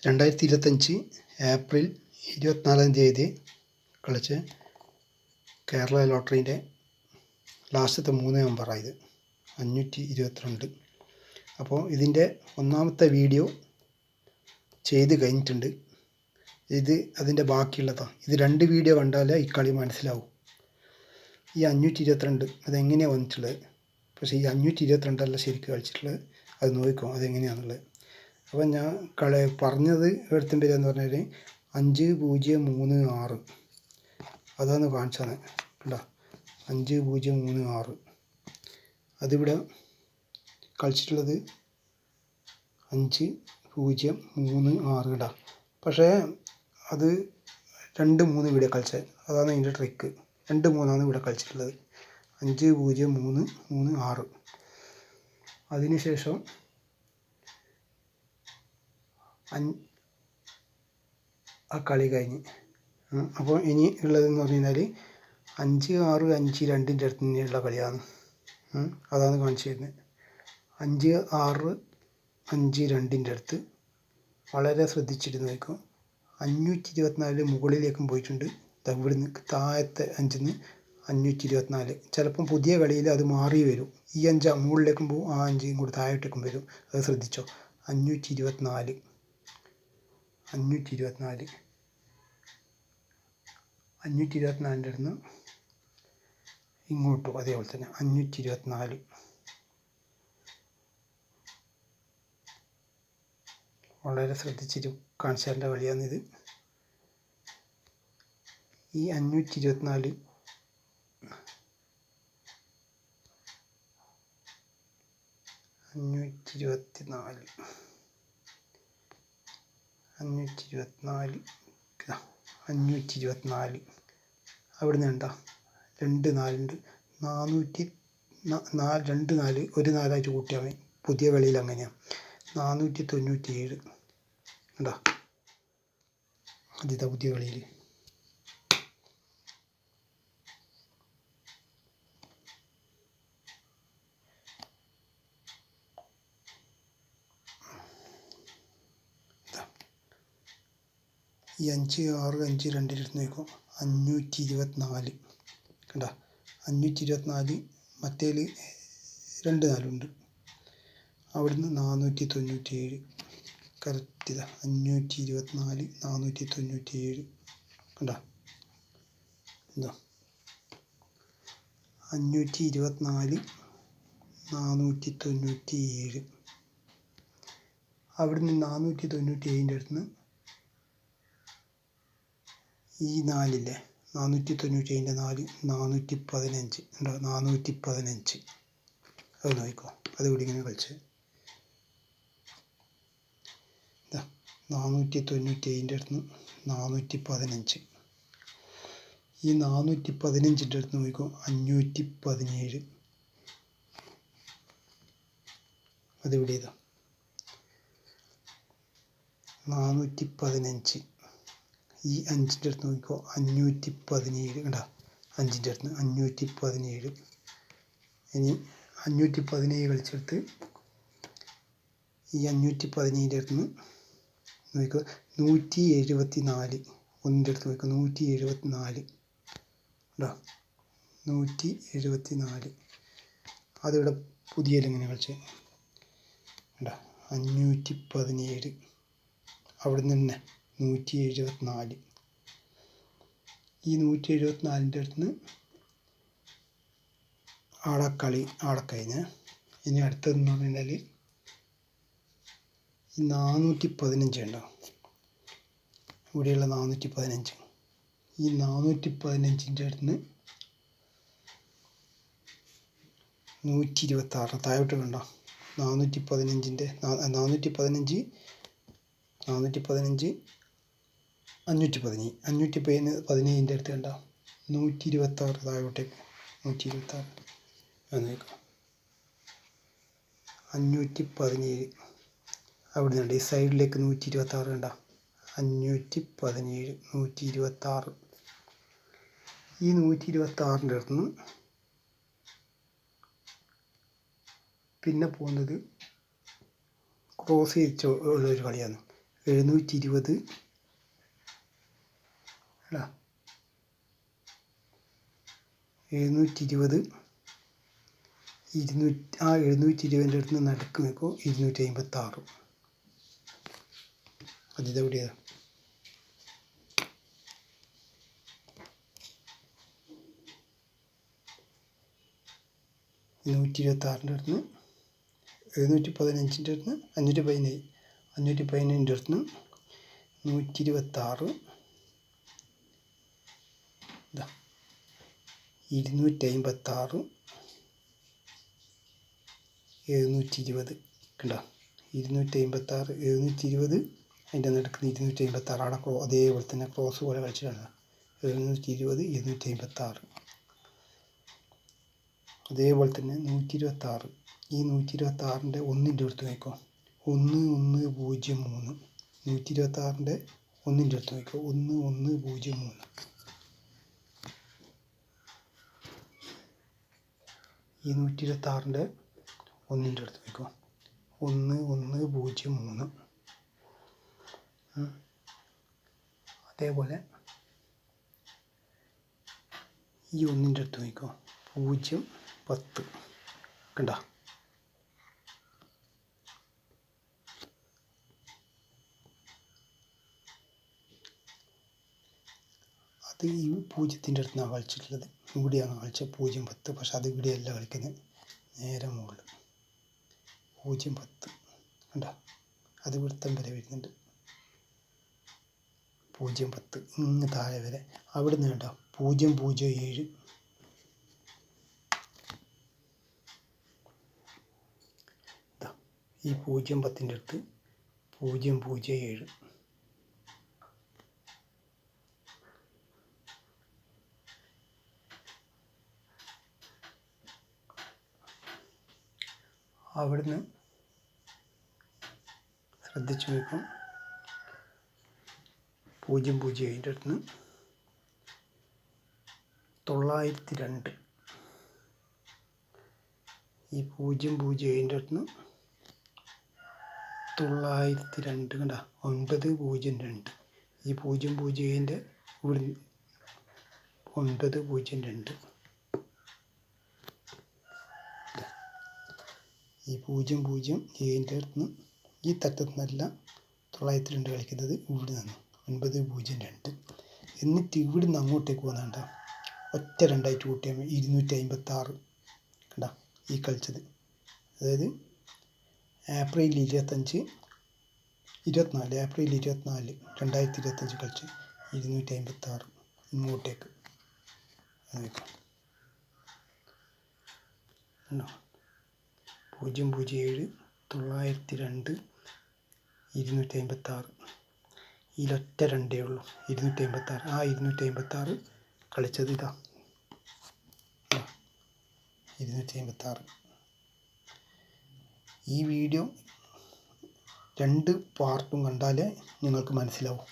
2025 April 24-ാം തീയതി കളിച്ച കേരള ലോട്ടറീൻ്റെ ലാസ്റ്റത്തെ 3 നമ്പറായത് 522. അപ്പോൾ ഇതിൻ്റെ ഒന്നാമത്തെ വീഡിയോ ചെയ്ത് കഴിഞ്ഞിട്ടുണ്ട്. ഇത് അതിൻ്റെ ബാക്കിയുള്ളതാണ്. ഇത് 2 വീഡിയോ കണ്ടാലേ ഈ കളി മനസ്സിലാവും. ഈ 522 അതെങ്ങനെയാണ് വന്നിട്ടുള്ളത്. പക്ഷേ ഈ 522 അല്ല ശരിക്കും കളിച്ചിട്ടുള്ളത്. അത് നോക്കിക്കോ അതെങ്ങനെയാണെന്നുള്ളത്. അപ്പോൾ ഞാൻ പറഞ്ഞത് എടുത്തിട്ട് എന്ന് പറഞ്ഞാൽ 5036 അതാണ് കാണിച്ചത്. കണ്ടോ 5036 അതിവിടെ കളിച്ചിട്ടുള്ളത് 5036 ഇടാം. പക്ഷേ അത് 2-3 ഇവിടെ കളിച്ചത്. അതാണ് അതിൻ്റെ ട്രിക്ക്. 2-3 ഇവിടെ കളിച്ചിട്ടുള്ളത്. 5036 അതിനുശേഷം ആ കളി കഴിഞ്ഞ്. അപ്പോൾ ഇനി ഉള്ളതെന്ന് പറഞ്ഞു കഴിഞ്ഞാൽ 5652 അടുത്ത് തന്നെയുള്ള കളിയാണ്. അതാണ് കാണിച്ചു തരുന്നത്. 5652 അടുത്ത് വളരെ ശ്രദ്ധിച്ചിട്ട് നോക്കും. 524 മുകളിലേക്കും പോയിട്ടുണ്ട്. ഇവിടുന്ന് താഴത്തെ 5-ന്ന് 524. ചിലപ്പം പുതിയ കളിയിൽ അത് മാറി വരും. ഈ 5 മുകളിലേക്കും പോകും, ആ 5 കൂടി താഴോട്ടേക്കും വരും. അത് ശ്രദ്ധിച്ചോ. 524 524 അടുത്ത് ഇങ്ങോട്ടും അതേപോലെ തന്നെ 524. വളരെ ശ്രദ്ധിച്ചിട്ട് കാണിച്ചതിൻ്റെ കളിയാണിത്. ഈ 524 അവിടെ നിന്ന് ഉണ്ടോ 2 4 ഉണ്ട്. 2 4 ഒരു 4 ആയിട്ട് കൂട്ടിയാൽ മതി. പുതിയ കളിയിൽ അങ്ങനെയാണ്. 497 ഉണ്ടോ അതിതാ പുതിയ കളിയിൽ. ഈ 5652 എടുത്ത് നോക്കും. 524 കണ്ടോ 524. മറ്റേൽ 2 4 ഉണ്ട്. അവിടുന്ന് 497 കറക്റ്റ് ഇതാ 524 497 കണ്ടോ ഇതാ 524 497. അവിടുന്ന് 497 അടുത്ത് ഈ 4 497 4 415 ഉണ്ടോ 415. അത് നോക്കിക്കോ. അത് ഇവിടെ ഇങ്ങനെ കളിച്ച് 497 അടുത്ത് 415. ഈ 415 അടുത്ത് നോക്കിക്കോ 517. അതിവിടെ ഇതാ 415. ഈ 5 അടുത്ത് നോക്കിക്കോ 517 കണ്ടോ 5 അടുത്ത് 517. ഇനി 517 കളിച്ചെടുത്ത് ഈ 517 അടുത്ത് നോക്കിക്കോ 174. ഒന്നിൻ്റെ അടുത്ത് നോക്കിക്കോ 174 കേട്ടോ 174. അതിവിടെ പുതിയ ഇങ്ങനെ കളിച്ച് കേട്ടോ 517. അവിടെ നിന്ന് തന്നെ 174. ഈ 174 അടുത്ത് കളി കഴിഞ്ഞ്. ഇനി അടുത്തതെന്ന് പറഞ്ഞു കഴിഞ്ഞാൽ ഈ 415 ഉണ്ടോ ഇവിടെയുള്ള 415. ഈ 415 അടുത്ത് 126 താഴോട്ട് കണ്ടോ 415 517 517 അടുത്ത് കണ്ടോ 126 താഴോട്ടേക്ക് 126 നോക്കാം 517. അവിടെ നിന്നുണ്ട് ഈ സൈഡിലേക്ക് 126 കണ്ടോ 517 126. ഈ 126 അടുത്ത് പിന്നെ പോകുന്നത് ക്രോസ് ചെയ്ത് ഉള്ളൊരു കളിയാണ്. 720 അല്ല 720 720 അടുത്ത് നിന്ന് നടുക്ക് നിൽക്കും 256. അതിതെവിടെയാണ്? 126 അടുത്ത് നിന്ന് 715 അടുത്ത് നിന്ന് 517 515 അടുത്ത് നിന്ന് 126 ഇതാ 256 720 കണ്ടോ 256 720 അതിൻ്റെ നടുക്ക് 256 അവിടെ അതേപോലെ തന്നെ ക്രോസ് പോലെ കളിച്ചിട്ടാണ് 720 256 അതേപോലെ തന്നെ 126 ഈ 126ൻ്റെ ഒന്നിൻ്റെ അടുത്ത് നോക്കോ 1103 126ൻ്റെ ഒന്നിൻ്റെ അടുത്ത് നോക്കോ 1103 ഈ 126ൻ്റെ ഒന്നിൻ്റെ അടുത്ത് നോക്കോ 1103 അതേപോലെ ഈ ഒന്നിൻ്റെ അടുത്ത് നോക്കോ 010 കണ്ട അത് ഈ 0ത്തിൻ്റെ അടുത്താണ് കളിച്ചിട്ടുള്ളത്. ഇവിടെയാണ് കളിച്ചത് 010. പക്ഷെ അത് ഇവിടെയല്ല കളിക്കുന്നത്, നേരെ മുകളിൽ 010 കണ്ട അത് വൃത്തം വരെ വരുന്നുണ്ട് 010 ഇങ്ങ് താഴെ വരെ. അവിടെ നിന്ന് കണ്ടോ 007 ഈ 010ൻ്റെ അടുത്ത് 007 അവിടുന്ന് ശ്രദ്ധിച്ചു നോക്കും 007ൻ്റെ അടുത്ത് നിന്ന് 902 ഈ 007ൻ്റെ അടുത്ത് നിന്ന് 902 കണ്ട 902 ഈ 007ൻ്റെ ഇവിടെ 902 ഈ 007ൻ്റെ അടുത്ത് നിന്ന് ഈ തട്ടത്തിൽ നിന്നല്ല 902 കളിക്കുന്നത് ഇവിടെ നിന്ന് 902. എന്നിട്ട് ഇവിടെ നിന്ന് അങ്ങോട്ടേക്ക് പോകുന്നുണ്ട ഒറ്റ രണ്ടായിട്ട് കൂട്ടിയാൽ 256 കണ്ട ഈ കളിച്ചത്. അതായത് ഏപ്രിൽ 24 ഏപ്രിൽ 24 2025 കളിച്ച് 256 ഇങ്ങോട്ടേക്ക് നോക്കാം 007 902 256 ഇതിലൊറ്റ രണ്ടേ ഉള്ളൂ 256. ആ 256 കളിച്ചത് ഇതാ 256. ഈ വീഡിയോ 2 പാർട്ടും കണ്ടാലേ നിങ്ങൾക്ക് മനസ്സിലാവും.